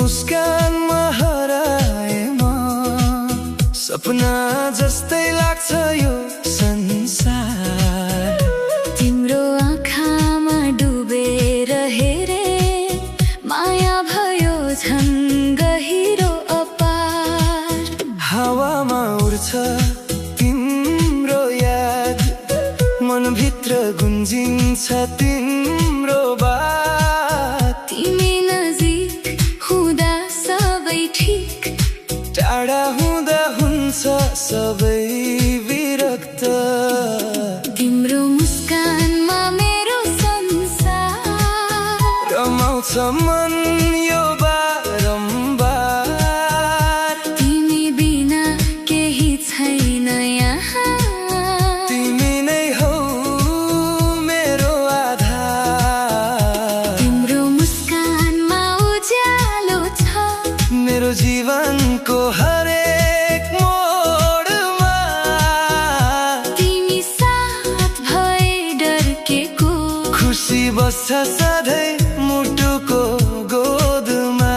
मुस्कानमा हराए म सपना जस्तै लाग्छ यो संसार तिम्रो आँखामा डुबेर हेरे माया भयो झन् गहिरो अपार हावामा उड्छ तिम्रो याद मनभित्र गुन्जिन्छ तिम्रो बात तिमी नजिक हुँदा सबै ठिक टाढा हुँदा हुन्छ सबै विरक्त तिम्रो मुस्कानमा मेरो संसार रमाउँछ मन यो बारम्बार तिमी बिना केही छैन यहाँ तिमी नै हौ मेरो आधार तिम्रो मुस्कानमा उज्यालो छ मेरो जीवनको हरेक मोडमा तिमी साथ भए डर्केको खुसी बस्छ सधैँ मुटुको गोदमा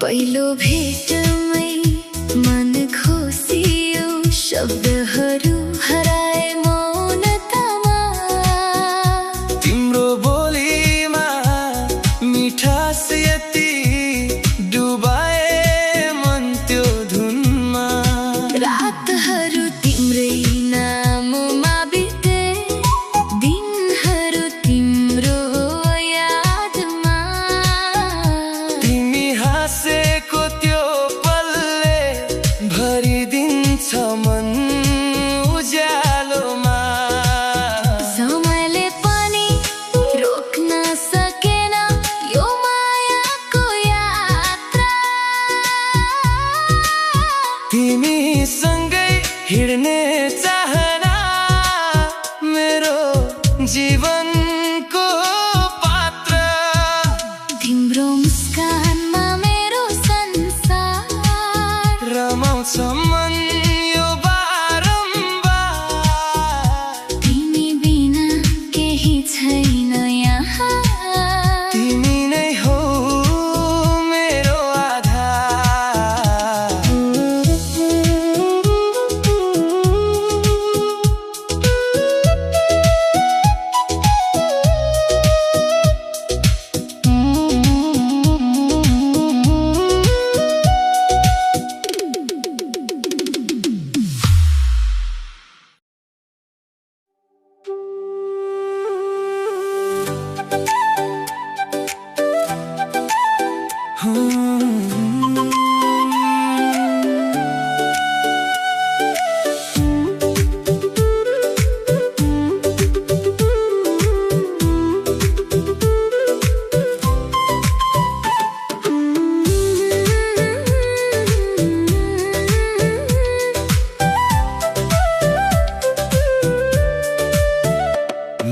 पहिलो भेटमै मन खोसियो शब्दहरू हराए मौनतामा तिम्रो बोलीमा मिठास यति डुबाए मन त्यो धुनमा रातहरू तिम्रै नाममा बिते दिनहरू तिम्रो यादमा तिमी हाँसेको त्यो पलले भरिदिन्छ मन उज्यालोमा समयले पनि रोक्न सकेन यो मायाको यात्रा तिमीसँगै हिँड्ने चाहना मेरो जीवनको पात्र तिम्रो मुस्कानमा मेरो संसार रमाउँछ मन यो बारम्बार तिमी बिना केही छैन यहाँ तिमी नै हौ मेरो आधार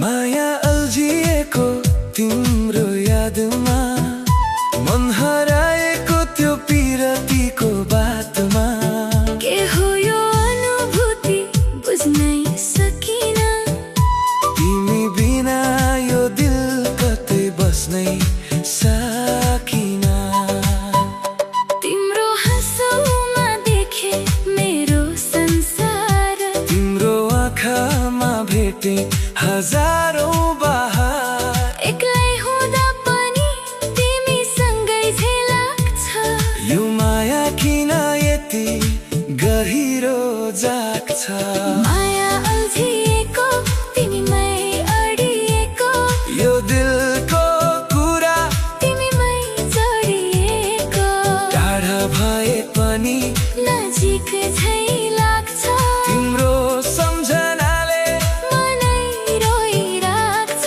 माया अल्झिएको तिम्रो यादमा मन हराएको त्यो पिरतीको बातमा के हो यो अनुभूति बुझ्नै सकिन तिमी बिना यो दिल कतै बस्नै सकिन तिम्रो हाँसोमा देखे मेरो संसार तिम्रो आँखामा भेटे हजारौं बहार एक्लै हुँदा पनि तिमीसँगै झै लाग्छ यो माया किन यति गहिरो जाग्छ माया अल्झिएको तिमीमै अडिएको यो दिलको कुरा तिमीमै जोडिएको टाढा भए पनि नजिक झै लाग्छ तिम्रो सम्झनाले मनै रोइराख्छ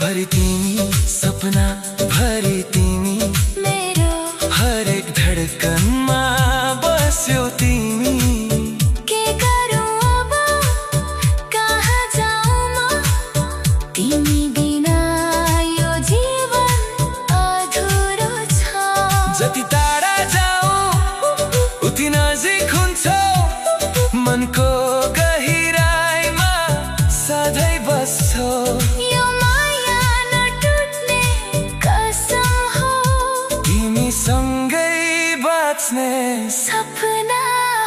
भरि तिमी, सपना भरि तिमी, मेरो हरेक धडकनमा बस्यो तिमी। के गरौँ अब, कहाँ जाऊँ म, तिमी बिना यो जीवन अधुरो छ। जति टाढा जाऊ उति नजिक हुन्छौ, मनको गहिराइमा सधैँ बस्छौ। यो माया नटुट्ने कसम हो, तिमी सँगै बाँच्ने सपना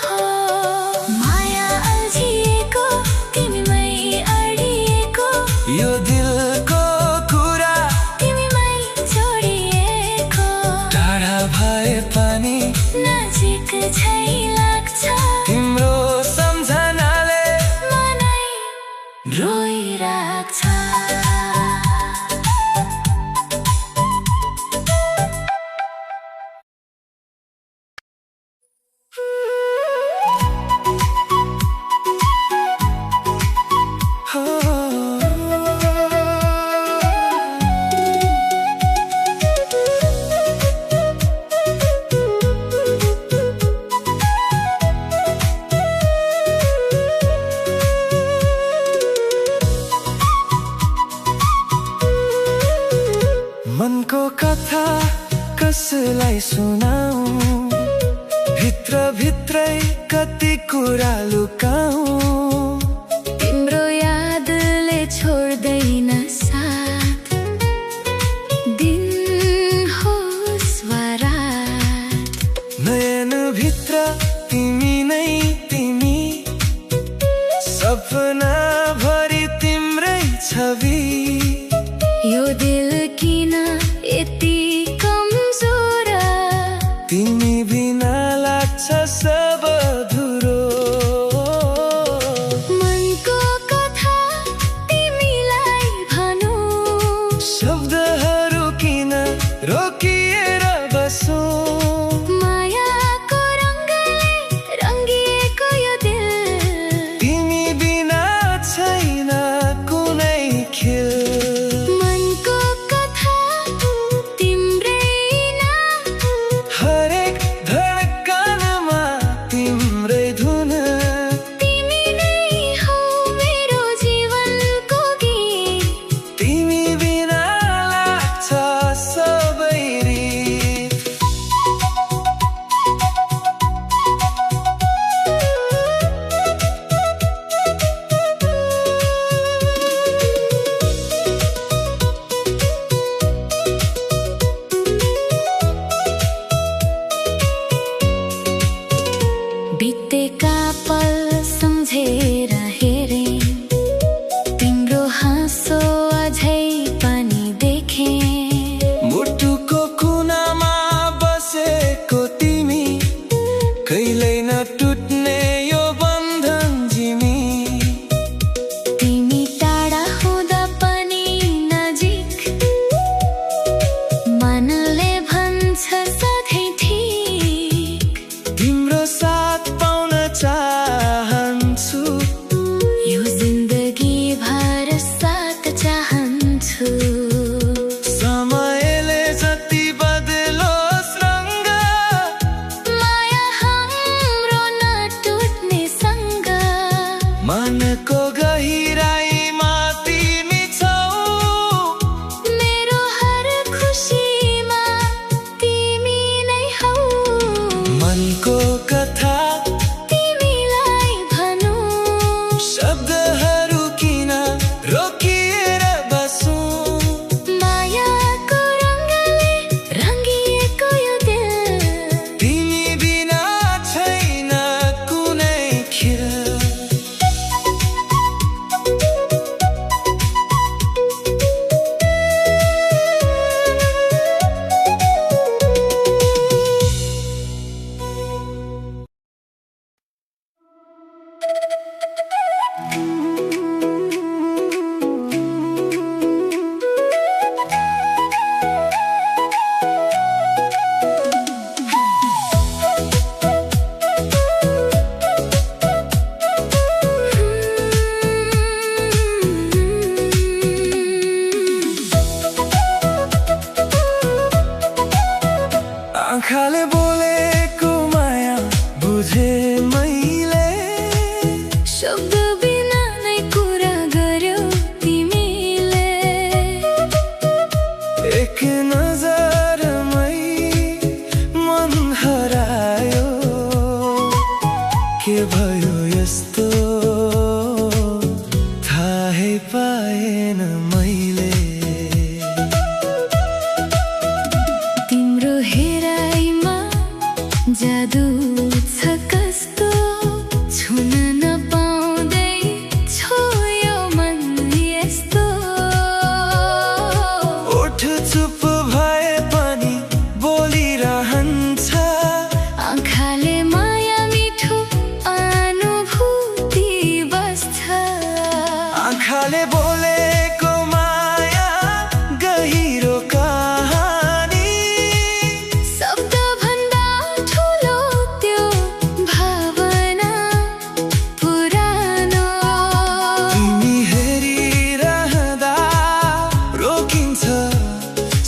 हो। माया अल्झिएको, तिमीमै अडिएको, यो दिलको कुरा तिमीमै जोडिएको। टाढा भए पनि नजिक झै लाग्छ, तिम्रो सम्झनाले मनै रोइराख्छ। हो। मनको कथा कसलाई सुनाऊ, भित्र भित्रै कति कुरा लुकाऊ। तिम्रो यादले छोड्दैन साथ, दिन होस् वा रात। नयनभित्र तिमी नै तिमी, सपना भरि तिम्रै छवि। यो दिल किन यति कमजोर, तिमी बिना लाग्छ सब अधुरो। मनको कथा तिमीलाई भनौँ, शब्दहरू किन रोकिएर बसौँ। मायाको रङ्गले रङ्गिएको यो दिल, तिमी बिना छैन कुनै खेल। मनको कथा तिम्रै नाम, हरेक धडकनमा तिम्रै धुन। तिमी नै हौ मेरो जीवनको गीत। तिमी बिना लाग्छ सबै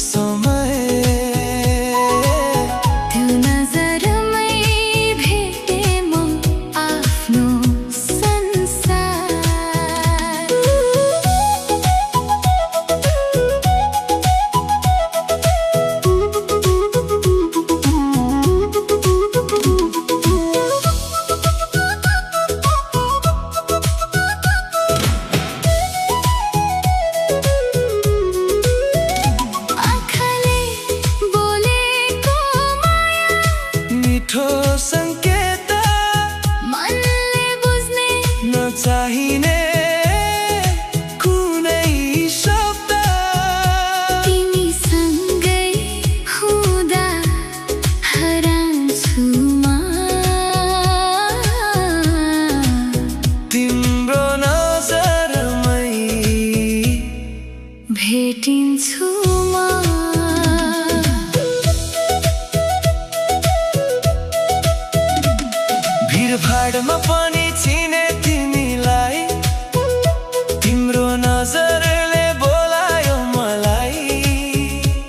समय त्यो नजरमै भेटे म आफ्नो संसार आँखाले बोलेको माया मिठो संकेत मनले बुझ्ने नचाहिने कुनै शब्द तिमीसँगै हुँदा हराउँछु म तिम्रो नजरमै भेटिन्छु म भिडभाडमा पनि चिने तिमीलाई तिम्रो नजरले बोलायो मलाई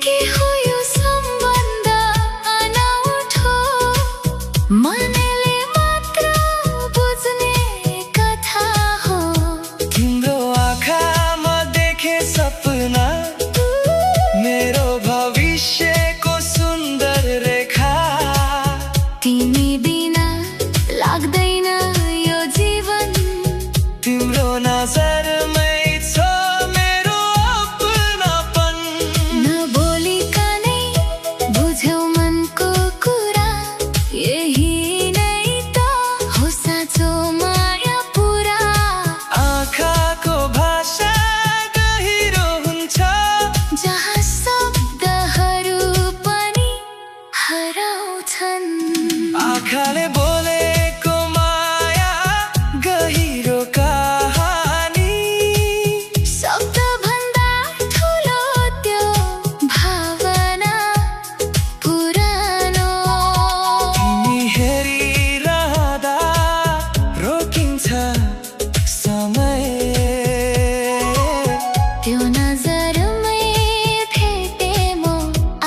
के हो यो सम्बन्ध अनौठो मनले मात्र बुझ्ने कथा हो तिम्रो आँखामा देखे सपना मेरो भविष्यको सुन्दर रेखा तिमी बिना लाग्दैन यो जीवन तिम्रो नजरमै छ मेरो अपनापन नबोलिकनै बुझ्यौ मनको कुरा यही नै त हो साँचो माया पुरा आँखाको भाषा गहिरो हुन्छ जहाँ शब्दहरू पनि हराउँछन् आँखाले बोलेको माया गहिरो कहानी शब्दभन्दा ठुलो त्यो भावना पुरानो तिमी हेरिरहँदा रोकिन्छ समय त्यो नजरमै भेटे म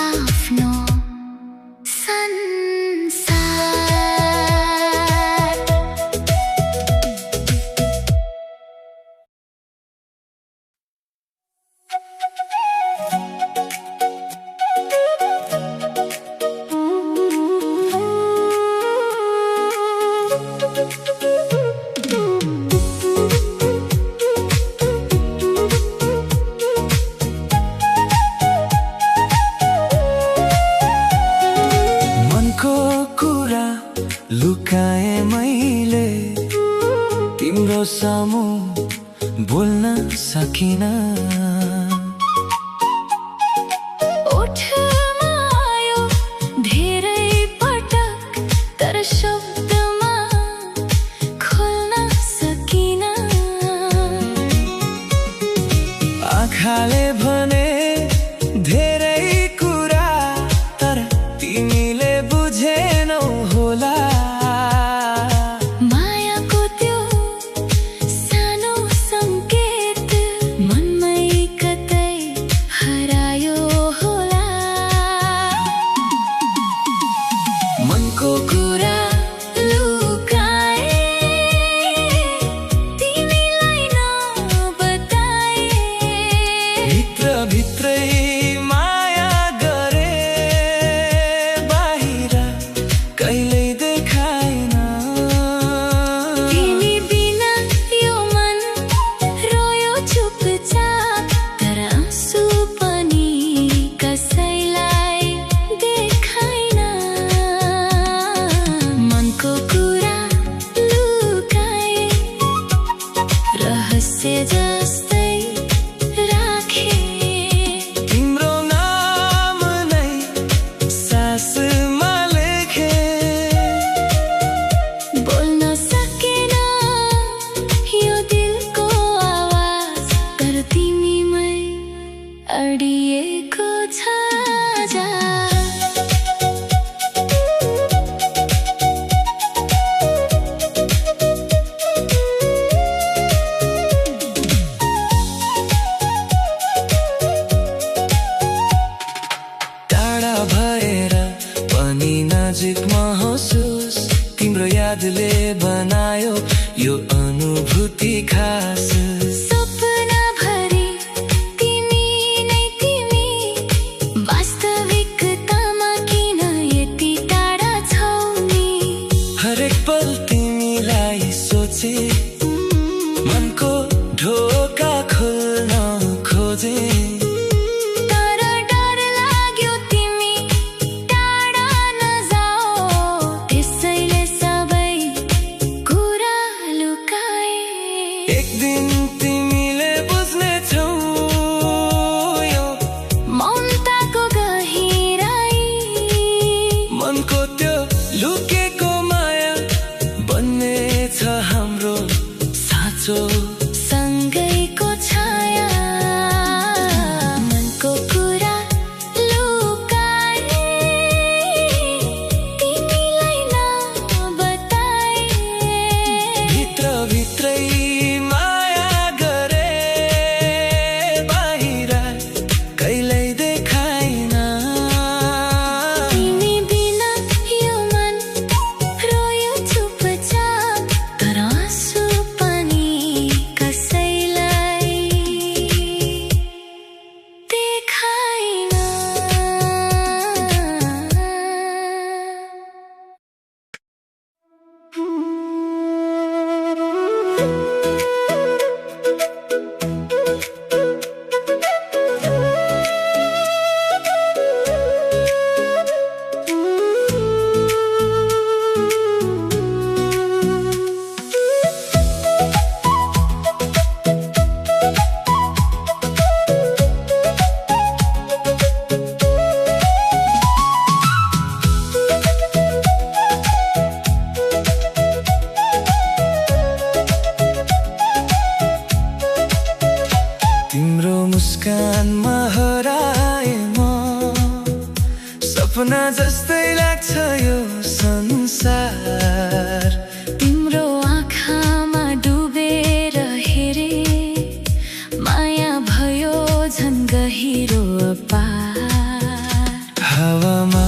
आफ्नो संसार मनको कुरा लुकाए मैले तिम्रो सामु बोल्न सकिन ओठमा आयो धेरै पटक तर शब्दमा खोल्न सकिन आँखाले भने धेरै कुरा तर तिमीले बुझेनौ होला मायाको त्यो सानो सङ्केत मनमै कतै हरायो होला मनको कुरा लुकाए तिमीलाई नबताए भित्रभित्रै माया गरे बाहिर कहिल्यै देखाइन तिमी बिना यो मन रोयो चुपचाप तर आँसु पनि कसैलाई देखाइन मनको कुरा लुकाए रहस्य जस्तै राखे तिम्रो नाम नै सासमा लेखे बोल्न सकेन यो दिलको आवाज तर तिमीमै अडिएको छ जा सपना जस्तै लाग्छ यो संसार। तिम्रो आँखामा डुबेर हेरे माया भयो झन् गहिरो अपार। हावामा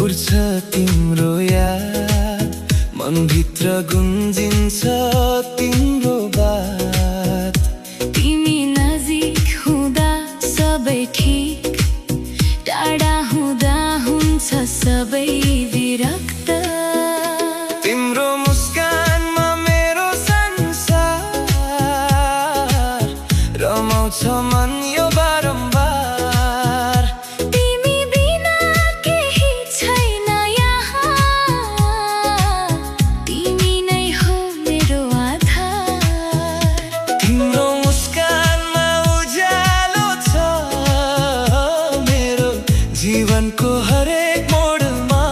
उड्छ तिम्रो याद, मनभित्र गुन्जिन्छ तिम्रो बात। तिमी नजिक हुँदा सबै ठिक, टाढा हुँदा हुन्छ सबै विरक्त। तिम्रो मुस्कानमा मेरो संसार, रमाउँछ मन यो बारम्बार। तिमी बिना केही छैन यहाँ, तिमी नै हो मेरो आधार। तिम्रो मुस्कानमा उज्यालो छ मेरो जीवनको हरेक मोडमा।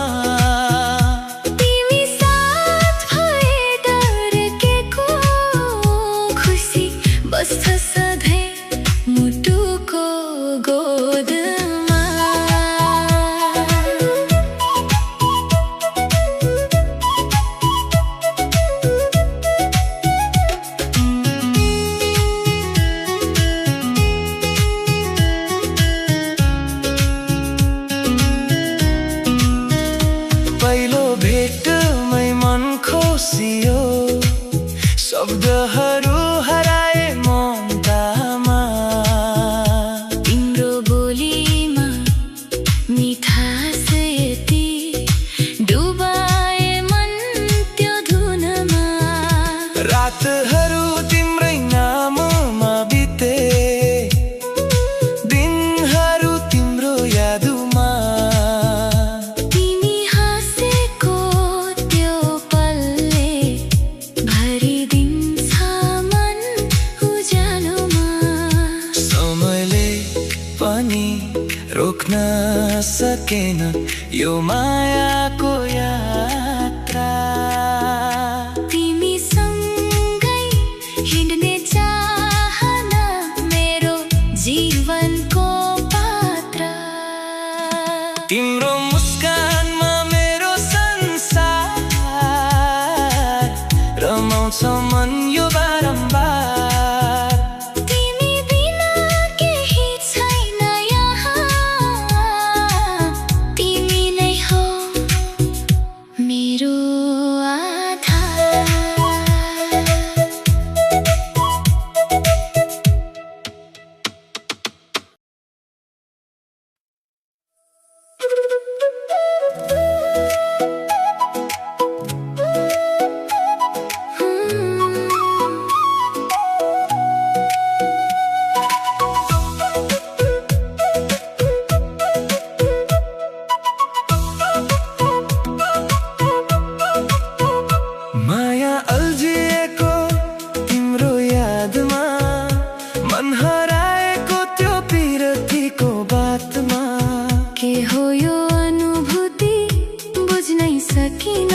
तिमी साथ भए डरकेको खुसी बस्छ सधैँ मुटुको गोदमा। पहिलो भेटमै मन खोसियो, शब्दहरू हराए ममतामा। तिम्रो बोलीमा मिठास यति डुबाए मन त्यो धुनमा। रातहरू तिम्रै नाममा बिते, दिनहरू तिम्रो यादमा। तिमी हाँसेको त्यो पलले भरिदिन्छ मन उज्यालोमा। समयले पनि रोक्न सकेन यो मायाको यात्रा। तिमी सँगै हिँड्ने चाहना मेरो जीवनको पात्र। तिम्रो मुस्कानमा मेरो संसार, रमाउँछ मन यो बारम्बार। तिमी बिना केही छैन यहाँ, तिमी नै हो मेरो आधार। माया अल्झिएको तिम्रो यादमा, मन हराएको त्यो पिरतीको बातमा। के हो यो अनुभूति बुझ्नै सकिन,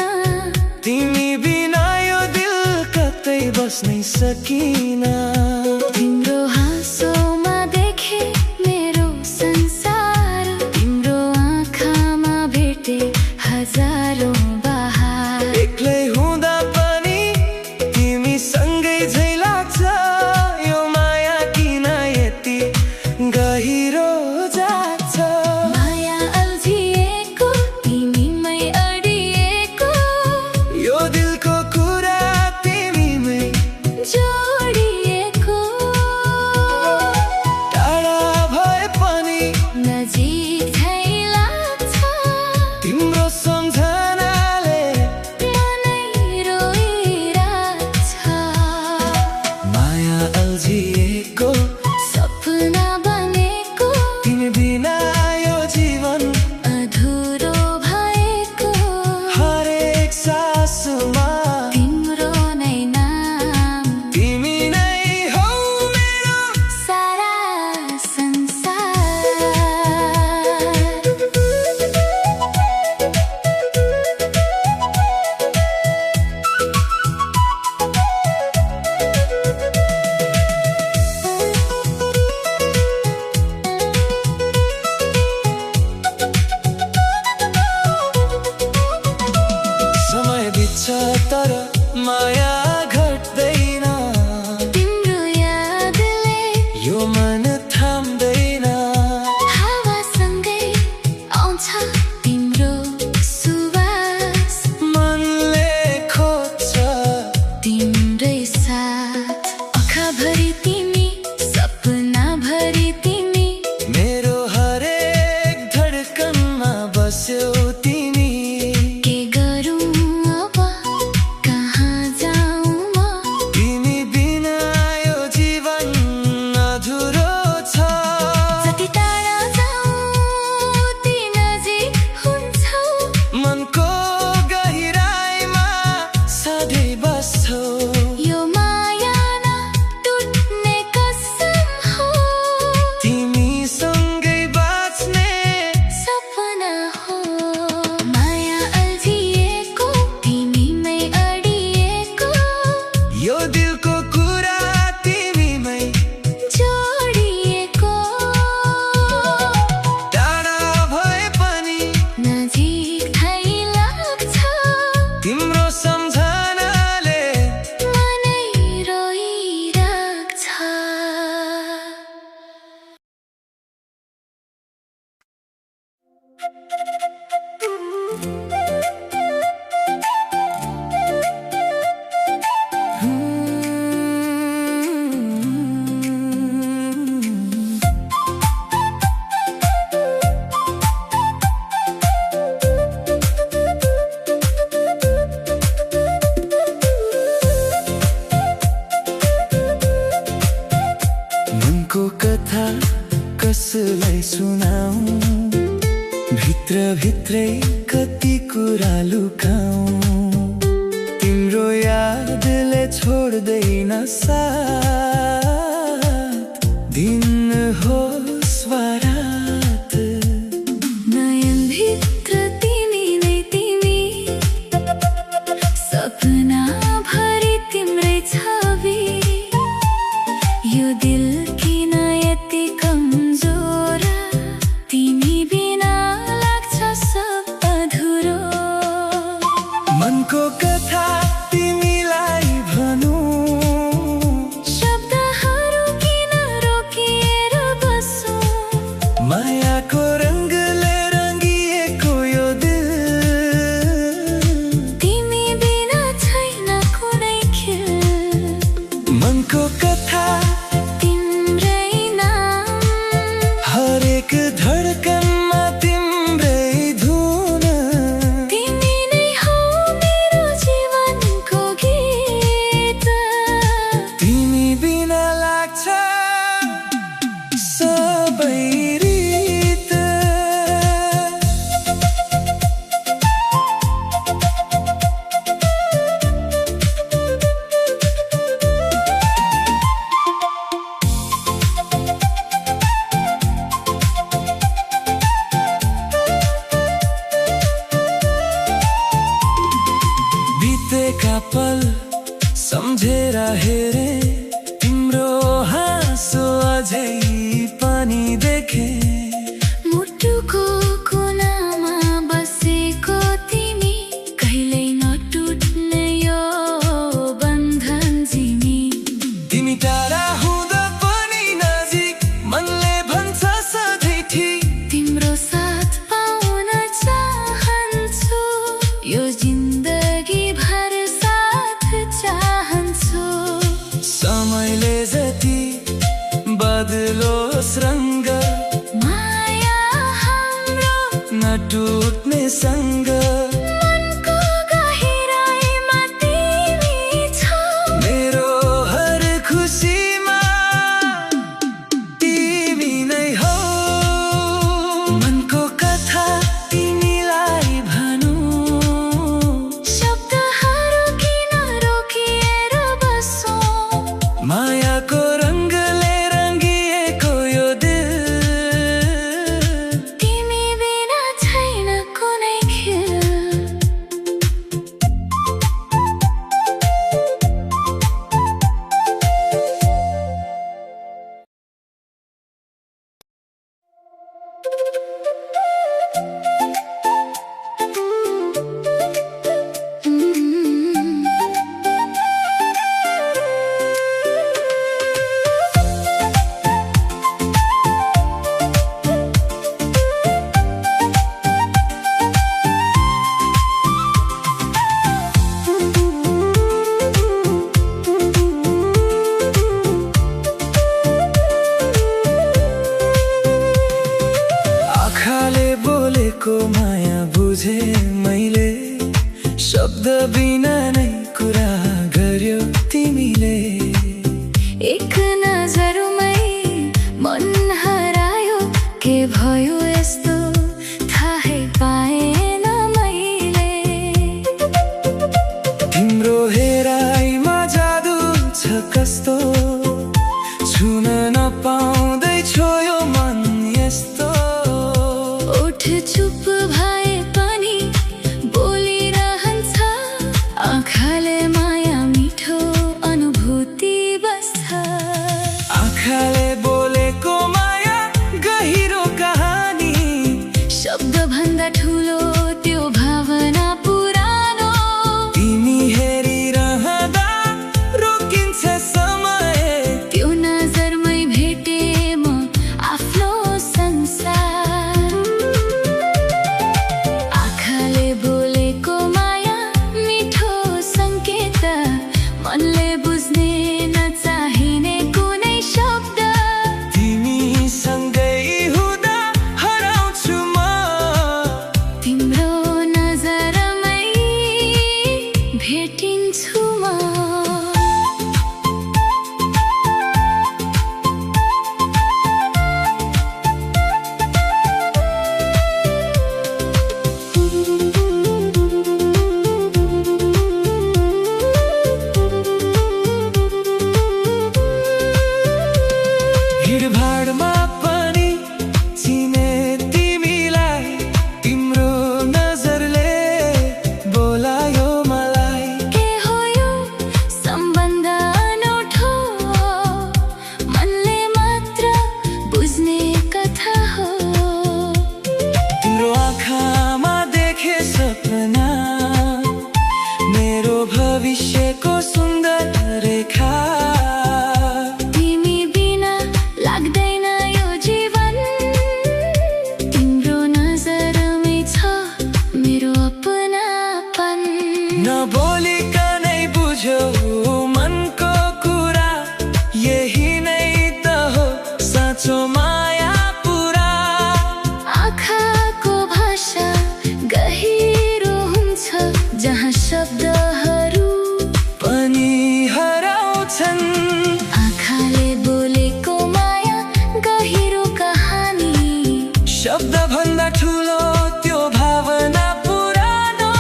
तिमी बिना यो दिल कतै बस्नै सकिन। तिम्रो हाँसोमा देखे मेरो संसार, तिम्रो आँखामा भेटे हजारौँ बहार। एक्लै हुँदा पनि तिमी सँगै झै लाग्छ यो माया किन यति गहिरो जान्छ। माया अल्झिएको तिमीमै अडिएको, यो दिलको कुरा तिमीमै जोडिएको। टाढा भए पनि नजिक झै लाग्छ, तिम्रो सम्झनाले मनै रोइरहेछ। माया अल्झिएको सपना बनेको तिमी बिना यो जीवन अधुरो भएको। हरेक सासमा तिम्रो नै नाम, तिमी नै हौ मेरो सारा संसार। मनको कथा कसलाई सुनाऊं, भित्र भित्रै कति कुरा लुकाऊं। तिम्रो यादले छोड्दैन साथ, दिन होस् वा रात। नयनभित्र तिमी नै तिमी, सपना भरि तिम्रै छवि। यो दिल किन यति कमजोर, तिमी बिना लाग्छ सब अधुरो। मनको कथा तिमीलाई भनौं, शब्दहरू किन रोकिएर बस्छौ। मायाको रङ्गले रङ्गिएको यो दिल, तिमी बिना छैन कुनै खेल। मनको कथा तिम्रै नाम, हरेक धडकनमा तिम्रै धुन। तिमी नै हौ मेरो जीवनको गीत। तिमी बिना लाग्छ सबै रित। बितेका पल सम्झेर हेरे, तिम्रो हाँसो अझै पनि देखे। मुटुको कुनामा बसेको तिमी, कहिल्यै नटुट्ने यो बन्धन जिमी। तिमी टाढा हुँदा पनि नजिक, मनले भन्छ सधैँ ठिक। तिम्रो साथ पाउन चाहन्छु, यो जिन्दगी भर साथ चाहन्छु। समयले जति बदलोस् रङ्ग, माया हाम्रो नटुट्ने सँग। मनको गहिराइमा तिमी छौ। मेरो हर खुसीमा तिमी नै हौ। मनको कथा तिमीलाई भनौं, शब्दहरू किन रोकिएर बस्छौ। मायाको रङ्गले रङ्गिएको यो दिल, तिमी बिना छैन कुनै खेल। आँखाले बोलेको माया बुझे मैले, शब्द बिना नै कुरा गर्यो तिमीले। एक नजरमै मन हरायो, के भयो यस्तो थाहै पाएन मैले। तिम्रो हेराइमा जादु छ कस्तो, छुन नपाउँदै छोयो मन यस्तो। ओठ चुप भए पनि बोलिरहन्छ, आँखाले माया मिठो अनुभूति बस्छ। आँखाले बोलेको माया गहिरो कहानी, शब्दभन्दा ठुलो त्यो भावना पुरानो। तिमी हेरिरहँदा रोकिन्छ समय, त्यो नजरमै भेटे म आफ्नो संसार। भन्दा ठुलो त्यो भावना पुरानो।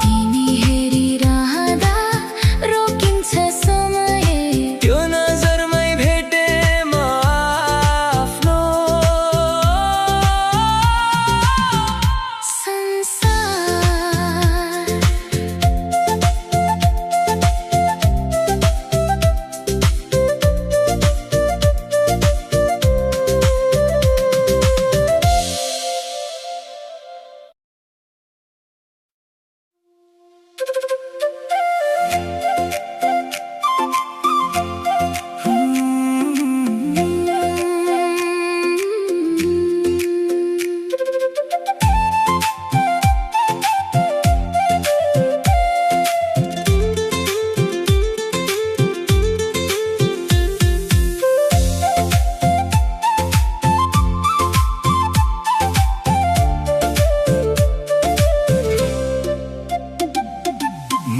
तिमी हेरिरहँदा रोकिन्छ समय, त्यो नजरमै भेटे म आफ्नो संसार।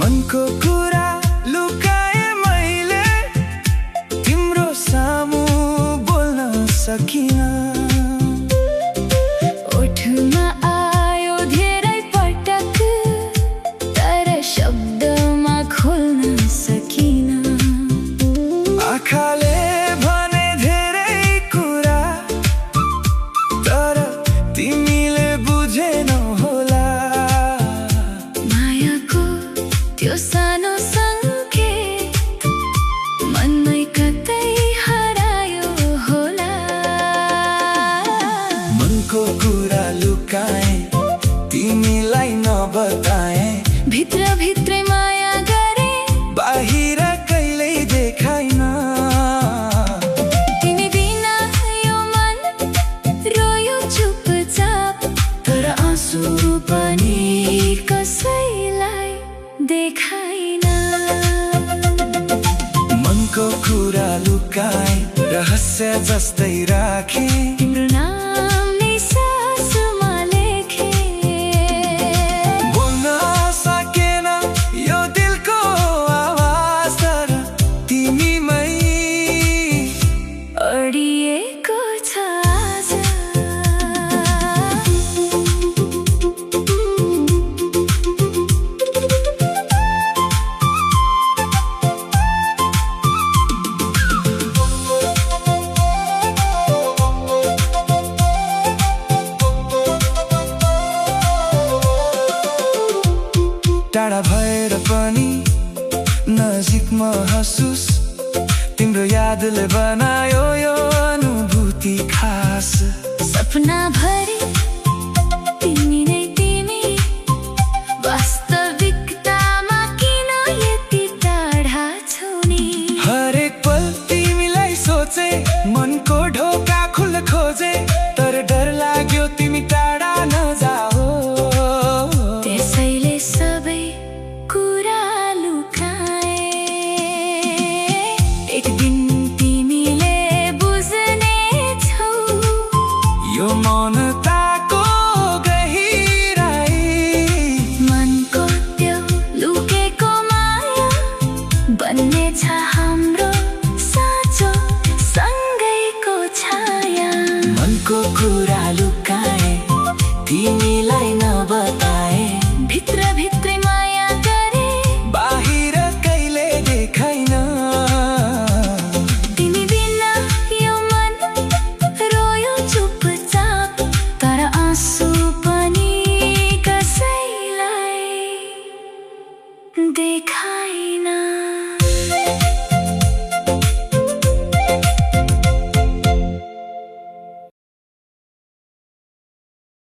मनको कुरा लुकाए मैले, तिम्रो सामु बोल्न सकिन। ओठमा आयो धेरै पटक, तर शब्दमा खोल्न सकिन। आँखाले भने धेरै कुरा, तर तिमीले बुझेनौ होला। मायाको त्यो सानो सङ्केत मनमै कतै हरायो होला। मनको कुरा लुकाए, तिमीलाई नबताए, भित्र भित्रै माया गरे, बाहिर कहिल्यै देखाइन। तिमी बिना यो मन रोयो चुपचाप, तर आँसु पनि कसैलाई देखाइन। मनको कुरा लुकाए, रहस्य जस्तै राखे, तिम्रो नाम नै सासुमा लेखे। बोल्न सकेन यो दिलको आवाज, तर तिमीमै अडिएको छ आज। टाढा भएर पनि नजिक महसुस, तिम्रो यादले बनायो यो अनुभूति खास। सपना भरि तिमी नै तिमी, वास्तविकतामा किन यति टाढा छौ नि? हरेक पल तिमीलाई सोचे, मनको ढोका खुल्न खोजे, तर डर लाग्यो तिमी टाढा नजाओ। त्यसैले सबै कुरा लुकाए, एक दिन तिमीले बुझ्नेछौ। यो मौनताको गहिराई, मनको त्यो लुकेको माया बन्नेछ हाम्रो साँचो सँगैको छाया। मनको कुरा लुकाए, तिमीलाई नबताए, भित्र भित्रै माया गरे, बाहिर कहिले देखाइन। तिमी बिना यो मन रोयो चुपचाप, तर आँसु पनि कसैलाई देखाइन।